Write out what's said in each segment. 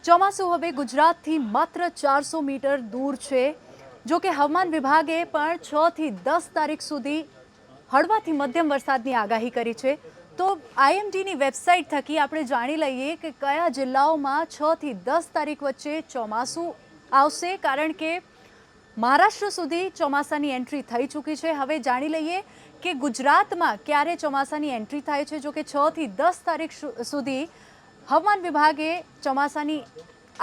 ચોમાસું હવે ગુજરાતથી માત્ર 400 મીટર દૂર છે। જો કે હવામાન વિભાગે પણ 6 થી 10 તારીખ સુધી હળવાથી મધ્યમ વરસાદની આગાહી કરી છે। તો આઈએમડીની વેબસાઇટ થકી આપણે જાણી લઈએ કે કયા જિલ્લાઓમાં 6 થી 10 તારીખ વચ્ચે ચોમાસું આવશે, કારણ કે મહારાષ્ટ્ર સુધી ચોમાસાની એન્ટ્રી થઈ ચૂકી છે। હવે જાણી લઈએ કે ગુજરાતમાં ક્યારે ચોમાસાની એન્ટ્રી થાય છે। જો કે 6 થી 10 તારીખ સુધી હવામાન વિભાગે ચોમાસાની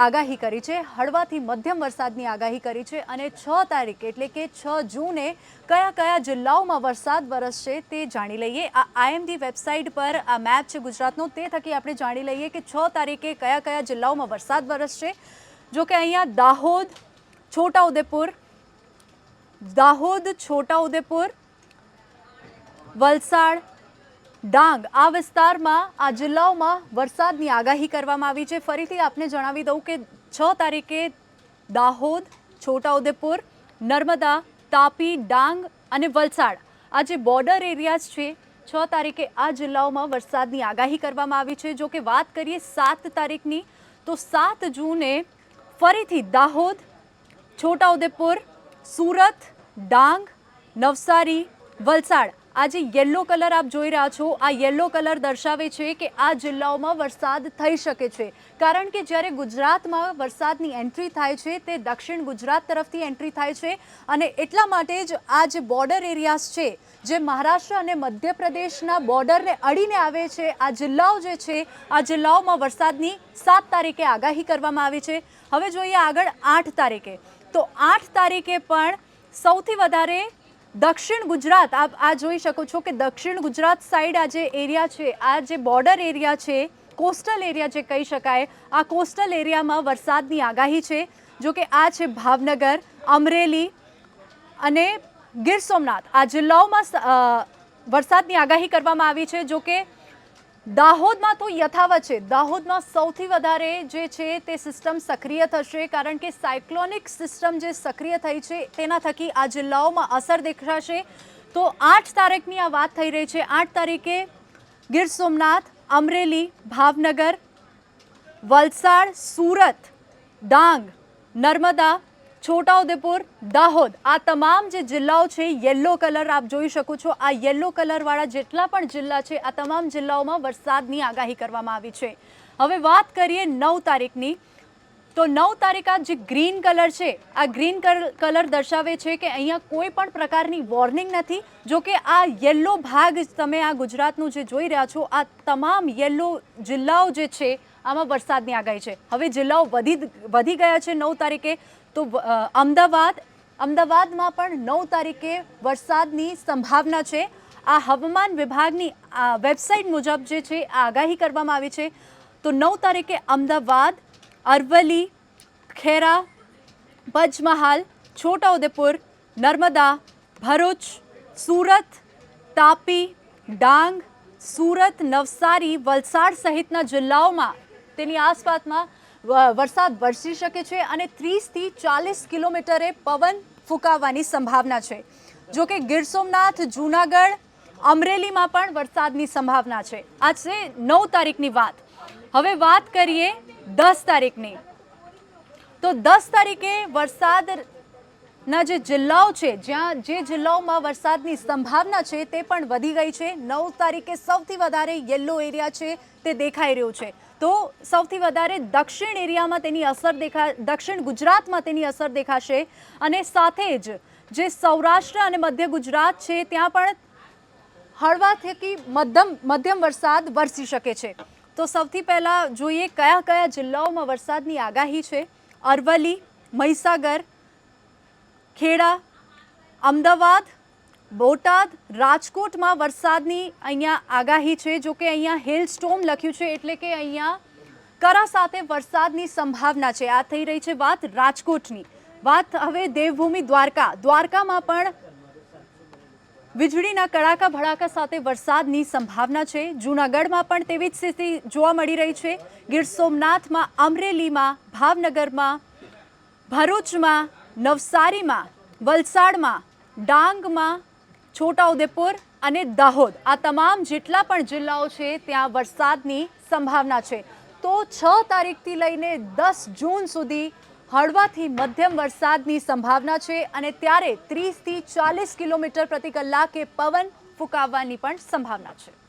આગાહી કરી છે, હળવાથી મધ્યમ વરસાદની આગાહી કરી છે અને 6 તારીખ એટલે કે 6 જૂને કયા કયા જિલ્લાઓમાં વરસાદ વરસશે તે જાણી લઈએ। આ આઈએમડી વેબસાઇટ પર આ મેપ છે ગુજરાતનો, તે થકી આપણે જાણી લઈએ કે 6 તારીખે કયા કયા જિલ્લાઓમાં વરસાદ વરસશે। જો કે અહીંયા દાહોદ, છોટાઉદેપુર, વલસાડ, ડાંગ આ વિસ્તારમાં આ જિલ્લાઓમાં વરસાદની આગાહી કરવામાં આવી છે। ફરીથી આપને જણાવી દઉં કે 6 તારીખે દાહોદ, છોટાઉદેપુર, નર્મદા, તાપી, ડાંગ અને વલસાડ આ જે બોર્ડર એરિયાઝ છે, 6 તારીખે આ જિલ્લાઓમાં વરસાદની આગાહી કરવામાં આવી છે। જો કે વાત કરીએ 7 તારીખની, તો 7 જૂને ફરીથી દાહોદ, છોટાઉદેપુર, સુરત, ડાંગ, નવસારી, વલસાડ આ જે યલો કલર આપ જોઈ રહ્યા છો, આ યલો કલર દર્શાવે છે કે આ જિલ્લાઓમાં વરસાદ થઈ શકે છે, કારણ કે જ્યારે ગુજરાતમાં વરસાદની એન્ટ્રી થાય છે તે દક્ષિણ ગુજરાત તરફથી એન્ટ્રી થાય છે અને એટલા માટે જ આ જે બોર્ડર એરિયાઝ છે, જે મહારાષ્ટ્ર અને મધ્યપ્રદેશના બોર્ડરને અડીને આવે છે, આ જિલ્લાઓ જે છે આ જિલ્લાઓમાં વરસાદની 7 તારીખે આગાહી કરવામાં આવી છે। હવે જોઈએ આગળ 8 તારીખે, તો 8 તારીખે પણ સૌથી વધારે દક્ષિણ ગુજરાત, આપ આ જોઈ શકો છો કે દક્ષિણ ગુજરાત સાઈડ આ જે એરિયા છે, આ જે બોર્ડર એરિયા છે, કોસ્ટલ એરિયા જે કહી શકાય, આ કોસ્ટલ એરિયામાં વરસાદની આગાહી છે। જો કે આ છે ભાવનગર, અમરેલી અને ગીર સોમનાથ આ જિલ્લાઓમાં વરસાદની આગાહી કરવામાં આવી છે। જો કે દાહોદમાં તો યથાવત છે, દાહોદમાં સૌથી વધારે જે છે તે સિસ્ટમ સક્રિય થશે, કારણ કે સાયક્લોનિક સિસ્ટમ જે સક્રિય થઈ છે તેના થકી આ જિલ્લાઓમાં અસર દેખાશે। તો 8 તારીખની આ વાત થઈ રહી છે। 8 તારીખે ગીર સોમનાથ, અમરેલી, ભાવનગર, વલસાડ, સુરત, ડાંગ, નર્મદા, છોટાઉદેપુર, દાહોદ આ તમામ જે જિલ્લાઓ છે, યલો કલર આપ જોઈ શકો છો, આ યલો કલરવાળા જેટલા પણ જિલ્લા છે આ તમામ જિલ્લાઓમાં વરસાદની આગાહી કરવામાં આવી છે। હવે વાત કરીએ 9 તારીખની, તો 9 તારીખ આ જે ગ્રીન કલર છે, આ ગ્રીન કલર દર્શાવે છે કે અહીંયા કોઈ પણ પ્રકારની વોર્નિંગ નથી। જો કે આ યલો ભાગ તમે આ ગુજરાતનું જે જોઈ રહ્યા છો, આ તમામ યલો જિલ્લાઓ જે છે આમાં વરસાદની આગાહી છે। હવે જિલ્લાઓ વધી ગયા છે 9 તારીખે, તો અમદાવાદમાં પણ 9 તારીખે વરસાદની સંભાવના છે। આ હવામાન વિભાગની વેબસાઇટ મુજબ જે છે આ આગાહી કરવામાં આવી છે। તો 9 તારીખે અમદાવાદ, અરવલ્લી, ખેરા, પંચમહાલ, છોટાઉદેપુર, નર્મદા, ભરૂચ, સુરત, તાપી, ડાંગ, સુરત, નવસારી, વલસાડ સહિતના જિલ્લાઓમાં તેની આસપાસમાં વરસાદ વરસી શકે છે અને 30 થી 40 કિલોમીટરે પવન ફૂંકાવાની સંભાવના છે। જો કે ગીર સોમનાથ, જૂનાગઢ, અમરેલીમાં પણ વરસાદની સંભાવના છે। આ છે 9 તારીખની વાત। હવે વાત કરીએ 10 તારીખની, તો 10 તારીખે વરસાદના જે જિલ્લાઓ છે, જ્યાં જે જિલ્લાઓમાં વરસાદની સંભાવના છે તે પણ વધી ગઈ છે। 9 તારીખે સૌથી વધારે યલો એરિયા છે તે દેખાઈ રહ્યું છે, તો સૌથી વધારે દક્ષિણ એરિયામાં તેની અસર દક્ષિણ ગુજરાતમાં તેની અસર દેખાશે અને સાથે જ જે સૌરાષ્ટ્ર અને મધ્ય ગુજરાત છે ત્યાં પણ હળવા થકી મધ્યમ વરસાદ વરસી શકે છે। તો સૌથી પહેલાં જોઈએ કયા કયા જિલ્લાઓમાં વરસાદની આગાહી છે। અરવલ્લી, મહીસાગર, ખેડા, અમદાવાદ, બોટાદ, રાજકોટમાં વરસાદની અહીંયા આગાહી છે। જો કે અહીંયા હેલ સ્ટોર્મ લખ્યું છે, એટલે કે અહીંયા કરા સાથે વરસાદની સંભાવના છે। આ થઈ રહી છે વાત રાજકોટની। વાત હવે દેવભૂમિ દ્વારકામાં પણ વીજળીના કડાકા ભડાકા સાથે વરસાદની સંભાવના છે। જૂનાગઢમાં પણ તેવી જ સ્થિતિ જોવા મળી રહી છે। ગીર સોમનાથમાં, અમરેલીમાં, ભાવનગરમાં, ભરૂચમાં, નવસારીમાં, વલસાડમાં, ડાંગમાં, છોટાઉદેપુર અને દાહોદ આ તમામ જેટલા પણ જિલ્લાઓ છે ત્યાં વરસાદની સંભાવના છે। તો 6 તારીખથી લઈને 10 જૂન સુધી હળવાથી મધ્યમ વરસાદની સંભાવના છે અને ત્યારે 30 થી 40 કિલોમીટર પ્રતિ કલાકે પવન ફૂંકાવવાની પણ સંભાવના છે.